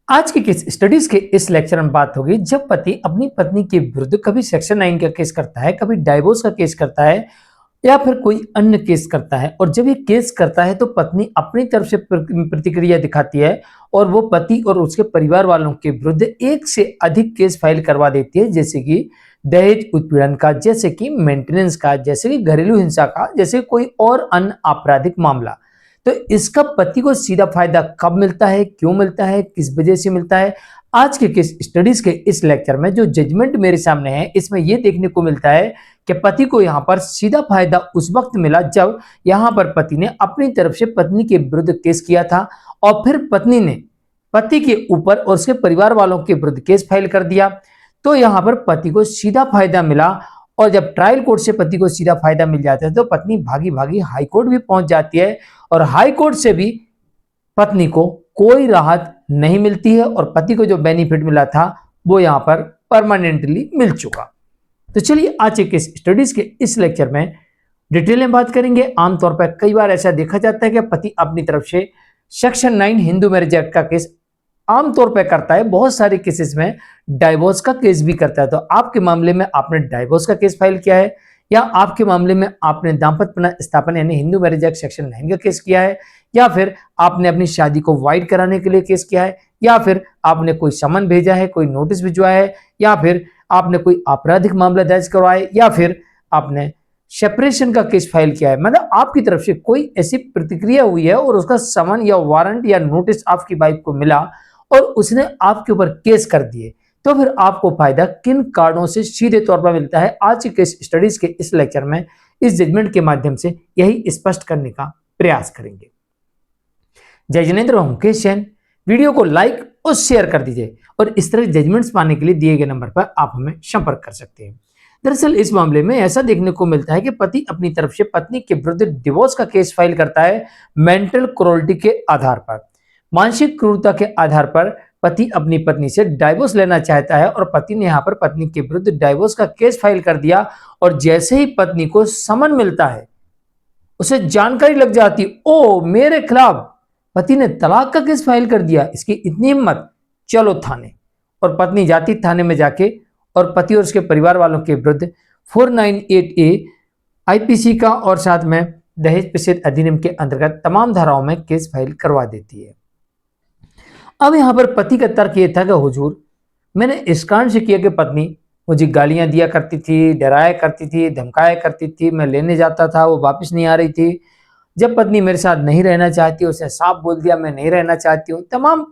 आज की किस स्टडीज के इस लेक्चर में बात होगी जब पति अपनी पत्नी के विरुद्ध कभी सेक्शन 9 का केस करता है, कभी डाइवोर्स का केस करता है या फिर कोई अन्य केस करता है। और जब ये केस करता है तो पत्नी अपनी तरफ से प्रतिक्रिया दिखाती है और वो पति और उसके परिवार वालों के विरुद्ध एक से अधिक केस फाइल करवा देती है, जैसे कि दहेज उत्पीड़न का, जैसे कि मेंटेनेंस का, जैसे कि घरेलू हिंसा का, जैसे कोई और अन्य आपराधिक मामला। तो इसका पति को सीधा फायदा कब मिलता है, क्यों मिलता है, किस वजह से मिलता है, आज के किस स्टडीज के इस लेक्चर में जो जजमेंट मेरे सामने है इसमें यह देखने को मिलता है कि पति को यहां पर सीधा फायदा उस वक्त मिला जब यहां पर पति ने अपनी तरफ से पत्नी के विरुद्ध केस किया था और फिर पत्नी ने पति के ऊपर और उसके परिवार वालों के विरुद्ध केस फाइल कर दिया। तो यहां पर पति को सीधा फायदा मिला और जब ट्रायल कोर्ट से पति को सीधा फायदा मिल जाता है तो पत्नी भागी भागी हाई कोर्ट भी पहुंच जाती है और हाई कोर्ट से भी पत्नी को कोई राहत नहीं मिलती है और पति को जो बेनिफिट मिला था वो यहां पर परमानेंटली मिल चुका। तो चलिए आज के स्टडीज के इस लेक्चर में डिटेल में बात करेंगे। आमतौर पर कई बार ऐसा देखा जाता है कि पति अपनी तरफ से सेक्शन 9 हिंदू मैरिज एक्ट का केस आमतौर पर करता है, बहुत सारे केसेस में डाइवोर्स का केस भी करता है। तो आपके मामले में आपने डाइवोर्स का केस फाइल किया है या आपके मामले में आपने दाम्पत्य पुनर्स्थापन यानी हिंदू मैरिज एक्ट सेक्शन 9 का केस किया है या फिर आपने अपनी शादी को वाइड कराने के लिए केस किया है या फिर आपने कोई समन भेजा है, कोई नोटिस भिजवाया है या फिर आपने कोई आपराधिक मामला दर्ज करवाया या फिर आपने सेपरेशन का केस फाइल किया है, मतलब आपकी तरफ से कोई ऐसी प्रतिक्रिया हुई है और उसका समन या वारंट या नोटिस आपकी वाइफ को मिला और उसने आपके ऊपर केस कर दिए, तो फिर आपको फायदा किन कारणों से सीधे तौर पर मिलता है। आज के केस स्टडीज के इस लेक्चर में इस जजमेंट के माध्यम से यही स्पष्ट करने का प्रयास करेंगे। जय जिनेंद्र, मुकेश जैन। वीडियो को लाइक और शेयर कर दीजिए और इस तरह जजमेंट्स पाने के लिए दिए गए नंबर पर आप हमें संपर्क कर सकते हैं। दरअसल इस मामले में ऐसा देखने को मिलता है कि पति अपनी तरफ से पत्नी के विरुद्ध डिवोर्स का केस फाइल करता है मेंटल क्रूरल्टी के आधार पर। मानसिक क्रूरता के आधार पर पति अपनी पत्नी से डाइवोर्स लेना चाहता है और पति ने यहाँ पर पत्नी के विरुद्ध डाइवोर्स का केस फाइल कर दिया और जैसे ही पत्नी को समन मिलता है उसे जानकारी लग जाती, ओ मेरे खिलाफ पति ने तलाक का केस फाइल कर दिया, इसकी इतनी हिम्मत, चलो थाने। और पत्नी जाती थाने में जाके और पति और उसके परिवार वालों के विरुद्ध 498A आईपीसी का और साथ में दहेज प्रतिषेध अधिनियम के अंतर्गत तमाम धाराओं में केस फाइल करवा देती है। अब यहां पर पति का तर्क यह था कि हुजूर, मैंने इस कारण से किया कि पत्नी मुझे गालियां दिया करती थी, डराया करती थी, धमकाया करती थी, मैं लेने जाता था वो वापस नहीं आ रही थी। जब पत्नी मेरे साथ नहीं रहना चाहती, उसने साफ बोल दिया मैं नहीं रहना चाहती हूँ। तमाम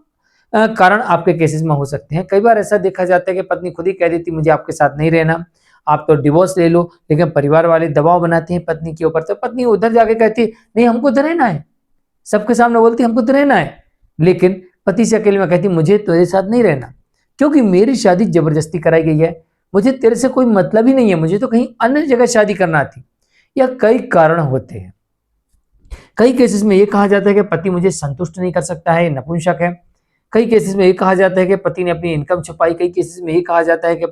कारण आपके केसेस में हो सकते हैं। कई बार ऐसा देखा जाता है कि पत्नी खुद ही कह देती मुझे आपके साथ नहीं रहना, आप तो डिवोर्स ले लो, लेकिन परिवार वाले दबाव बनाते हैं पत्नी के ऊपर, तो पत्नी उधर जाके कहती नहीं हमको तो रहना है, सबके सामने बोलती हमको तो रहना है, लेकिन पति से अकेले में कहती मुझे तेरे साथ नहीं रहना क्योंकि मेरी शादी जबरदस्ती कराई गई है, मुझे तेरे से कोई मतलब ही नहीं है, मुझे तो कहीं अन्य जगह शादी करना थी। या कई कारण होते हैं। कई केसेस में यह कहा जाता है कि पति मुझे संतुष्ट नहीं कर सकता है, नपुंसक है। कई केसेस में यह कहा जाता है कि पति ने अपनी इनकम छुपाई। कई केसेस में यह कहा जाता है कि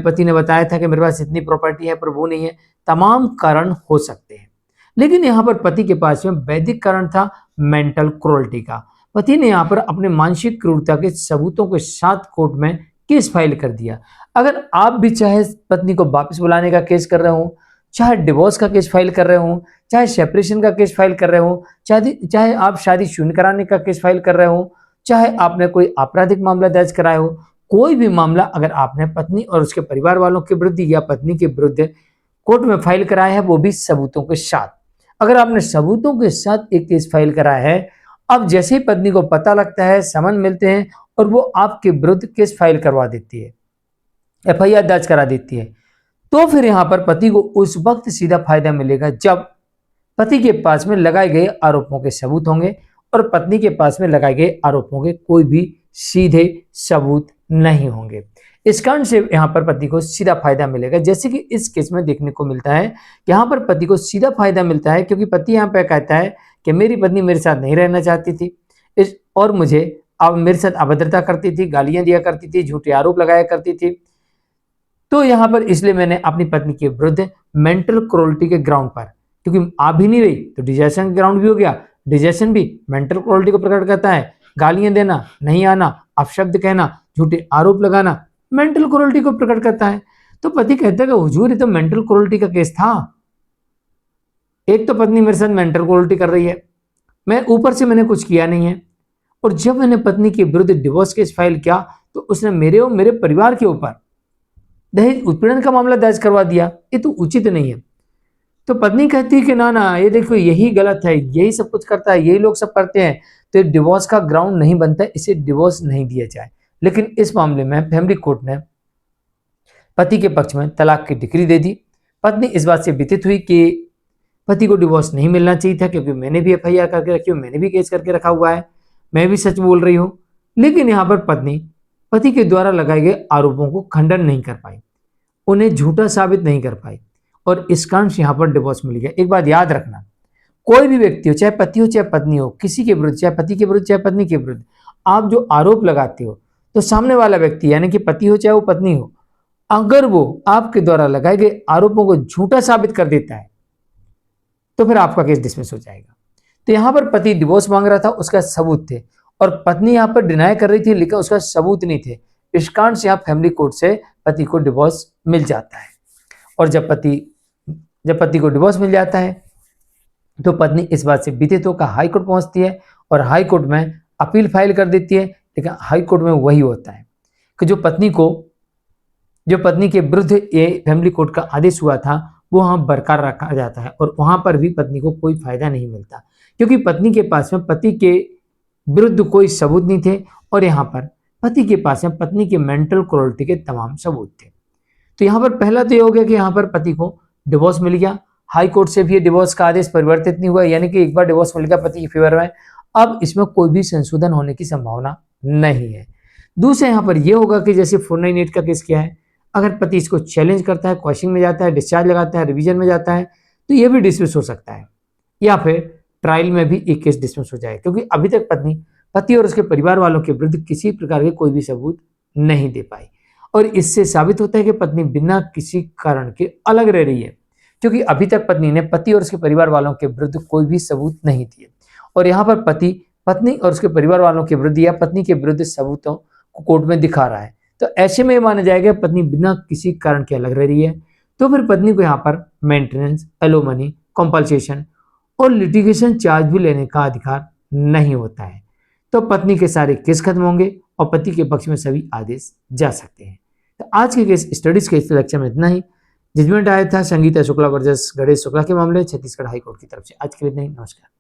पति ने बताया था कि मेरे पास इतनी प्रॉपर्टी है पर वो नहीं है। तमाम कारण हो सकते हैं, लेकिन यहाँ पर पति के पास में वैधिक कारण था मेंटल क्रूरल्टी का। पति ने यहाँ पर अपने मानसिक क्रूरता के सबूतों के साथ कोर्ट में केस फाइल कर दिया। अगर आप भी चाहे पत्नी को वापस बुलाने का केस कर रहे हो, चाहे डिवोर्स का केस फाइल कर रहे हो, चाहे सेपरेशन का केस फाइल कर रहे हो, चाहे आप शादी शून्य कराने का केस फाइल कर रहे हो, चाहे आपने कोई आपराधिक मामला दर्ज कराया हो, कोई भी मामला अगर आपने पत्नी और उसके परिवार वालों के विरुद्ध या पत्नी के विरुद्ध कोर्ट में फाइल कराया है वो भी सबूतों के साथ, अगर आपने सबूतों के साथ एक केस फाइल कराया है, अब जैसे ही पत्नी को पता लगता है, समन मिलते हैं और वो आपके विरुद्ध केस फाइल करवा देती है, एफआईआर दर्ज करा देती है, तो फिर यहां पर पति को उस वक्त सीधा फायदा मिलेगा जब पति के पास में लगाए गए आरोपों के सबूत होंगे और पत्नी के पास में लगाए गए आरोपों के कोई भी सीधे सबूत नहीं होंगे। इस कारण से यहां पर पति को सीधा फायदा मिलेगा, जैसे कि इस केस में देखने को मिलता है। यहां पर पति को सीधा फायदा मिलता है क्योंकि पति यहां पर कहता है कि मेरी पत्नी मेरे साथ नहीं रहना चाहती थी और मुझे अब मेरे साथ अभद्रता करती थी, गालियां दिया करती थी, झूठे आरोप लगाया करती थी। तो यहां पर इसलिए मैंने अपनी पत्नी के विरुद्ध मेंटल क्रूरल्टी के ग्राउंड पर, क्योंकि आ भी नहीं रही तो डिजेशन ग्राउंड भी हो गया, डिजेशन भी मेंटल क्रूरल्टी को प्रकट करता है, गालियां देना, नहीं आना, अपशब्द कहना, झूठे आरोप लगाना मेंटल क्रूरल्टी को प्रकट करता है। तो पति कहता है कि हुजूर ये तो मेंटल क्रूरल्टी का केस था। एक तो पत्नी मेरे साथ मेंटल क्रूरल्टी कर रही है, मैं ऊपर से मैंने कुछ किया नहीं है, और जब मैंने पत्नी के विरुद्ध डिवोर्स केस फाइल किया तो उसने मेरे और मेरे परिवार के ऊपर दहेज उत्पीड़न का मामला दर्ज करवा दिया। ये तो उचित नहीं है। तो पत्नी कहती है कि ना ना, ये देखो यही गलत है, यही सब कुछ करता है, यही लोग सब करते हैं, तो ये डिवोर्स का ग्राउंड नहीं बनता है, इसे डिवोर्स नहीं दिया जाए। लेकिन इस मामले में फैमिली कोर्ट ने पति के पक्ष में तलाक की डिक्री दे दी। पत्नी इस बात से व्यथित हुई कि पति को डिवोर्स नहीं मिलना चाहिए था, क्योंकि मैंने भी एफआईआर करके रखी, मैंने भी केस करके रखा हुआ है, मैं भी सच बोल रही हूं। लेकिन यहां पर पत्नी पति के द्वारा लगाए गए आरोपों को खंडन नहीं कर पाई, उन्हें झूठा साबित नहीं कर पाई, और इस कारण से यहां पर डिवोर्स मिल गया। एक बात याद रखना, कोई भी व्यक्ति हो, चाहे पति हो चाहे पत्नी हो, किसी के विरुद्ध, चाहे पति के विरुद्ध चाहे पत्नी के विरुद्ध आप जो आरोप लगाते हो, तो सामने वाला व्यक्ति यानी कि पति हो चाहे वो पत्नी हो, अगर वो आपके द्वारा लगाए गए आरोपों को झूठा साबित कर देता है तो फिर आपका केस डिसमिस हो जाएगा। तो यहां पर पति डिवोर्स मांग रहा था, उसका सबूत थे, और पत्नी यहां पर डिनाई कर रही थी, लेकिन उसका सबूत नहीं थे। इस कारण से यहां फैमिली कोर्ट से पति को डिवोर्स मिल जाता है। और जब पति को डिवोर्स मिल जाता है तो पत्नी इस बात से व्यथित होकर हाई कोर्ट पहुंचती है, और हाई कोर्ट में अपील फाइल कर देती है। लेकिन हाई कोर्ट में वही होता है कि जो पत्नी के विरुद्ध ये फैमिली कोर्ट का आदेश हुआ था वो वहां बरकरार रखा जाता है, और वहां पर भी पत्नी को कोई फायदा नहीं मिलता, क्योंकि पत्नी के पास में पति के विरुद्ध कोई सबूत नहीं थे, और यहाँ पर पति के पास में पत्नी के मेंटल क्रूरल्टी के तमाम सबूत थे। तो यहाँ पर पहला तो ये हो गया कि यहाँ पर पति को डिवोर्स मिल गया, हाई कोर्ट से भी ये डिवोर्स का आदेश परिवर्तित नहीं हुआ, यानी कि एक बार डिवोर्स मिल गया पति के फेवर में, अब इसमें कोई भी संशोधन होने की संभावना नहीं है। दूसरा यहाँ पर यह होगा कि जैसे 498 का केस किया है, अगर पति इसको चैलेंज करता है, क्वेश्चनिंग में जाता है, डिस्चार्ज लगाता है, रिवीजन में जाता है, तो यह भी डिसमिस हो सकता है, या फिर ट्रायल में भी एक केस डिसमिस हो जाए, क्योंकि अभी तक पति और उसके परिवार वालों के विरुद्ध किसी प्रकार के कोई भी सबूत नहीं दे पाई, और इससे साबित होता है कि पत्नी बिना किसी कारण के अलग रह रही है, क्योंकि अभी तक पत्नी ने पति और उसके परिवार वालों के विरुद्ध कोई भी सबूत नहीं दिए, और यहाँ पर पति पत्नी और उसके परिवार वालों के विरुद्ध या पत्नी के विरुद्ध सबूतों को कोर्ट में दिखा रहा है। तो ऐसे में माना जाएगा पत्नी बिना किसी कारण के अलग रह रही है, तो फिर पत्नी को यहाँ पर मेंटेनेंस, एलोमनी, कॉम्पल्सेशन और लिटिगेशन चार्ज भी लेने का अधिकार नहीं होता है। तो पत्नी के सारे केस खत्म होंगे और पति के पक्ष में सभी आदेश जा सकते हैं। तो आज के केस स्टडीज के इस लेक्चर में इतना ही। जजमेंट आया था संगीता शुक्ला वर्सेस गणेश शुक्ला के मामले छत्तीसगढ़ हाईकोर्ट की तरफ से। आज के लिए इतना ही, नमस्कार।